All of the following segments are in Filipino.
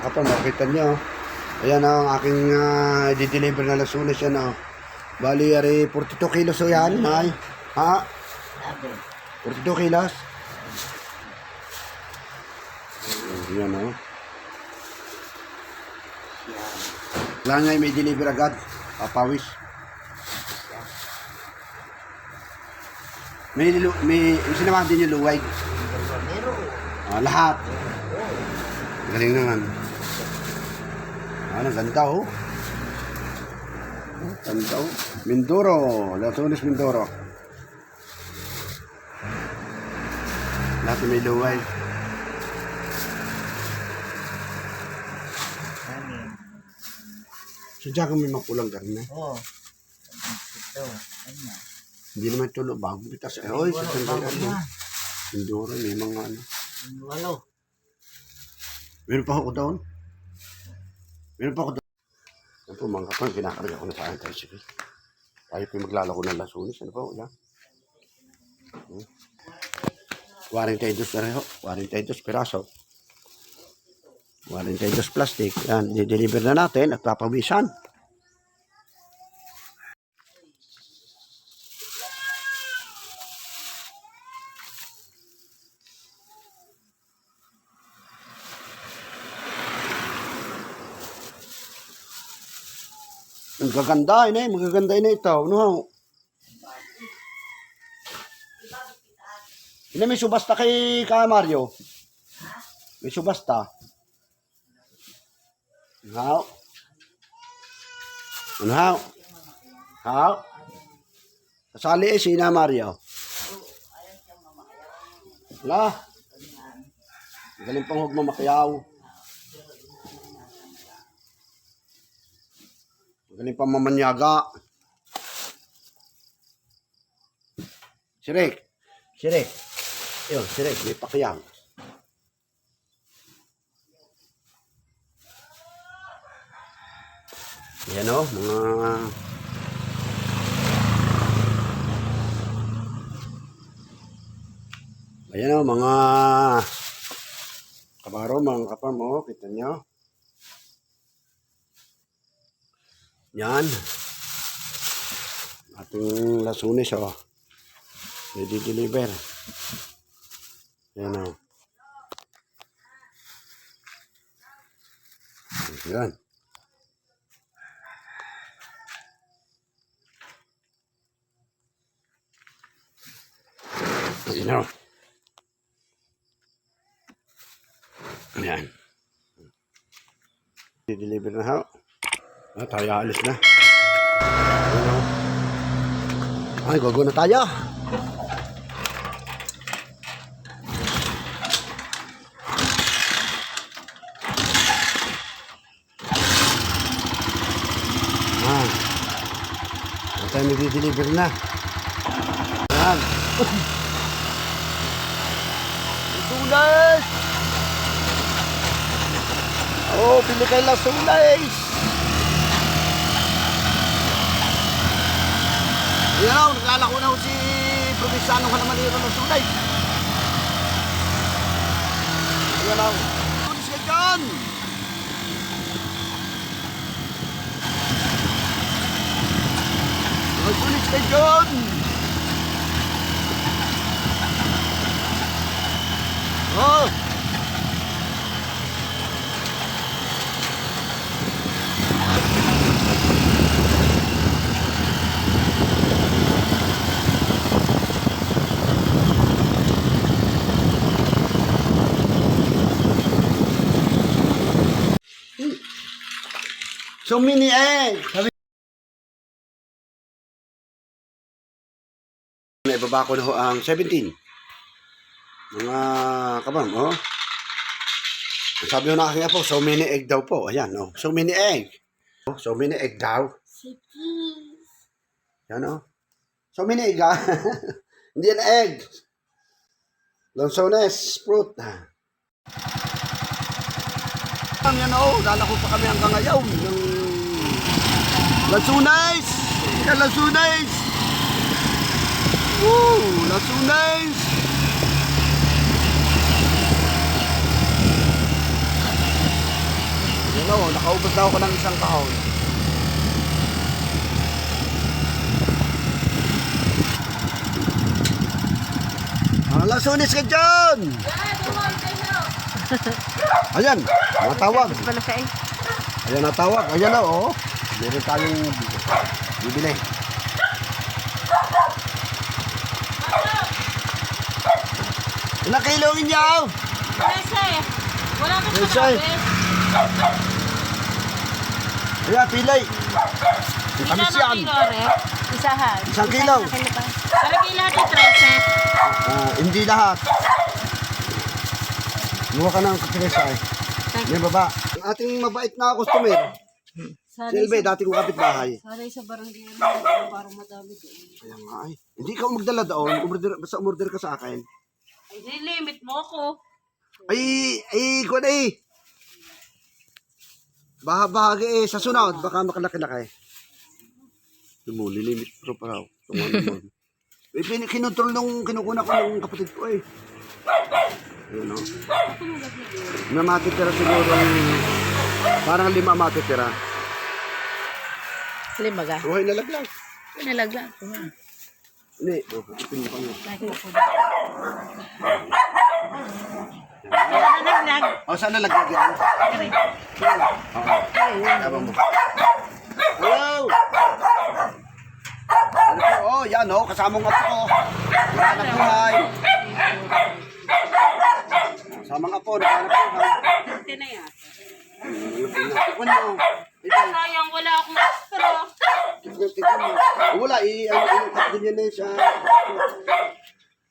mga kapal, makita nyo. Ayan ang aking di-deliver na lasunes yan. Bali, 42 kilos o yan, Nay. Ha? 42 kilos? Ayan o. Kailangan nga may deliver agad. Papawis. May sinamahan din yung luway. Lahat. Galing naman. Ang ganda oh. Ganda oh. Mindoro. Lasunes Mindoro. Lahat may luway. Sadya kung may mapulang ganun eh. Oo. Ito. Ano? Hindi naman tulo. Bago kita sa... Oy, sa sandali ano. Mindoro. May mga ano. Walo. Meron pa ako doon. Meron pa ako doon. Ano po mga kapal. Kinakarga ko na sa akin tricycle. Tayo po maglalako ng lasunis. Ano po? Wala. 42 na rin ho. 42 piraso. 42 plastic. Yan, i-deliver na natin at papawisan. Ang gaganda yun eh. Magaganda yun ito. Ano? Hindi may subasta kay Mario. May subasta. How? Ano how? How? Kasali eh si Mario. Wala. Galing pang huwag mamakiyaw. Galing pang mamanyaga. Sirik. Sirik. Yun, sirik. May pakiyaw. Yan o, mga... Ayan o, mga... Kabaro, mga kapam o, kita nyo. Yan. Ating lasunis o. Ready deliver. Yan o. Yan. Ayan o. Ayan. I-deliver na ho. Tayo alis na. Ayan o. Ay, gogo na tayo. Tayo nag-deliver na. Ayan. Lasunes! Oh, pili kayo lasunes! Ayan o, naglalako na si Provinciano Halamanero lasunes. Ayan o. Lasunes ka dyan! Lasunes ka dyan! Oh! So many egg! Naibaba ko na ho ang 17. Mga kabam, oh. Sabi ko na aking apo, so many egg daw po. Ayan, oh. So many egg. Oh, so many egg daw. Yan, oh. So many egg, ha? Hindi yan egg. Lansones, fruit. Yan, oh. Lalako pa kami hanggang ngayon. Lansones! Yan, Lansones! Woo! Lansones! Yan o, nakaubos na ako ng isang kahon. Lasunis ka dyan! Ayan, natawag. Pala siya eh. Ayan, natawag. Ayan o, meron tayong bibili. Ilang kilo niya? Wala ka Yes, sa sir. Ayan, pilay. Tamis yan. Isahan. Isang kilo. Palagay lahat yung 13. Hindi lahat. Muha ka ng kapilesa eh. May baba. Ang ating mabait na customer. Si Elbe, dati kong kapitbahay. Sanay sa barangay parang madami doon. Ayan nga eh. Hindi ka magdala doon. Basta umorder ka sa akin. Ay, nilimit mo ako. Kung eh. Bahagi eh. Sa sunod, baka makalaki-laki. Lumuli, limit pro pa raw. Tumanon. Kinontrol nung kinukuna ko ng kapatid ko eh. Ayun o. Na matitira siguro. Parang 5 matitira. 5 ga? Buhay na laglag. Pinalaglag. Hindi. Ipin mo kanya. Nalaglag. O, saan nalaglag yan? Oo. Tabang mo. Hello! Oh, yan oh, kasama nga po. Naghanap buhay. Kasama nga po, naghanap buhay. Ito na yan. Tignan mo. Sayang, wala akong extra. Tignan mo. Wala, i-cut din yan eh siya.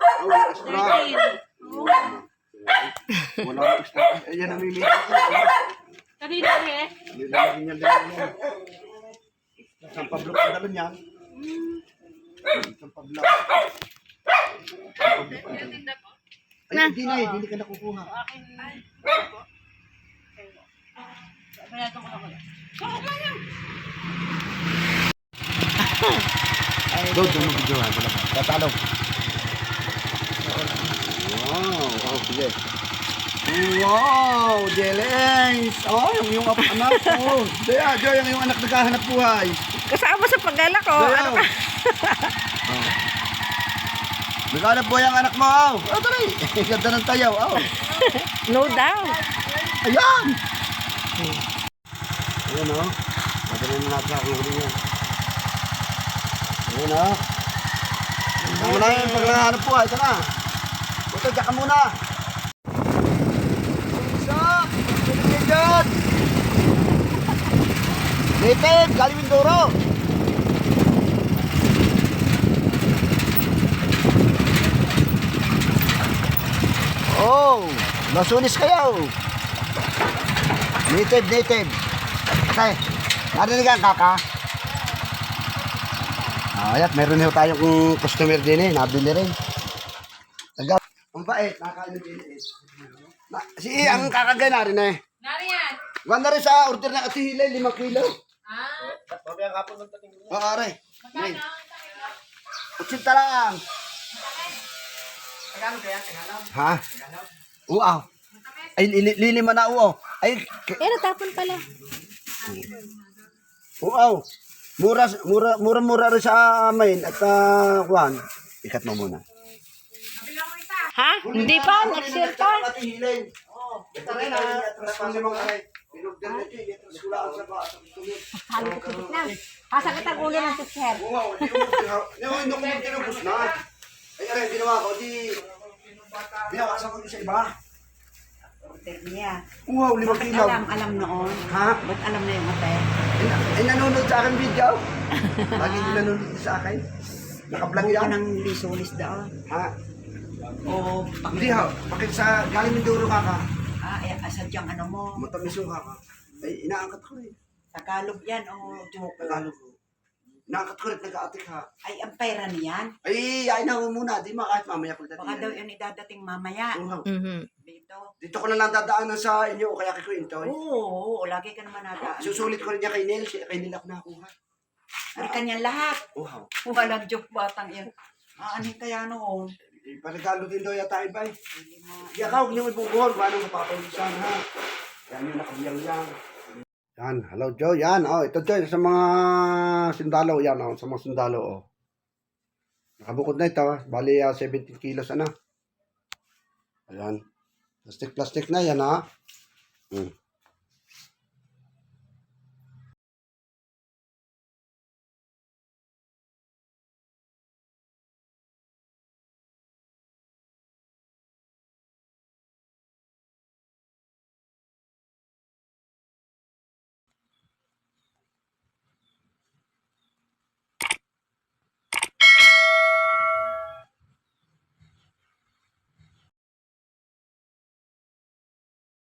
Wala extra. 13. Wala extra. Ayan ang mimili ko. Kanina eh. Nilagyan niya din yan. Isang Pablo pa dalon yan. Isang Pablo. Ay, hindi na eh. Hindi ka nakukuha. Doon, doon mo video ha. Tatalo. Wow. Oh, sige. Wow, Jelens. Oh, yung anak ko. Daya, Joy, yung anak naghahanap buhay. Kasama sa paggalak ko. Daya. Ano ka? Oh. Naghahanap buhay ang anak mo. Oh, dali. Ganda ng tayaw. Oh. No doubt. Ayan. Ayan o. Madali na natin ang huli yan. Ayan o. Tama na yun pag nanghanap po. Ito na. Buto, dyan ka muna. Isa. Sige dyan. Native, galing Mindoro. Oh, nasunis kayo. Native, native. Okay. Narinig ang kaka. Ayat, meron na tayong customer din eh. Nabili rin. Ang bait, nakakain din eh. Si ang kakagay na rin eh. Nariyan. Ganda rin sa order ng Ate Hilay, 5 kilo. Mamayang hapon ng tating mo. Oo, are. Ngayon. 80 lang. Tagalog kaya? Tagalog? Ha? Uaw. Ay, lilima na uaw. Ay, Pero tapon pala. uaw. Mura rin sa amin at kuhan. Ikat mo muna. Ha? Hindi pa. Next year pa. Ate Hilay. Ito rin ha. Atras mo mga pinugdan na ito. Atras ko lang sa customer. Halo ko sa na. Pasakit ang ulo ng sister. Wow, hindi ko tinubos na. Ay, aray, ginawa ko, di... Binawasan ko sa iba. Hotel niya. Wow, 5 Bakit kilo. alam noon? Ha? Ba't alam na yung hotel? Ay, nanonood sa akin video. Lagi din nanonood sa akin. Nakablang Buka yan. ng lisulis daw. Ha? O Hindi ha. Bakit sa galing Mindoro ka ka? sadyang ano mo. Matamis yung kaka. Ay, inaangkat ko rin. Tagalog yan o joke. Tagalog ko. Inaangkat ko rin, nag-aatik ha. Ay, ang pera niyan. Ay, ayaw na mo muna. Di kahit mamaya ko Baka daw yun idadating mamaya. Dito. Dito ko na lang dadaanan sa inyo o kaya kay Kuya Intoy. Oo, lagi ka naman nadaan. Susulit ko rin niya kay Nel. Kay Nel ako nakuha. Ay, kanyan lahat. Wow. Walang joke batang yan. Aanin kaya noon. Panagalo din daw yata iba eh. Hindi mo. Ikaw, huwag niyo ibubuhol. Paano mapapalusan ha? Yan yung nakabiyang yan. Yan, hello Joe, yan. Oh, ito Joe, sa mga sundalo, yan, oh, sa mga sundalo, oh. Nakabukod na ito, bali 17 kilos, ano. Ayan. Plastic na yan, ha.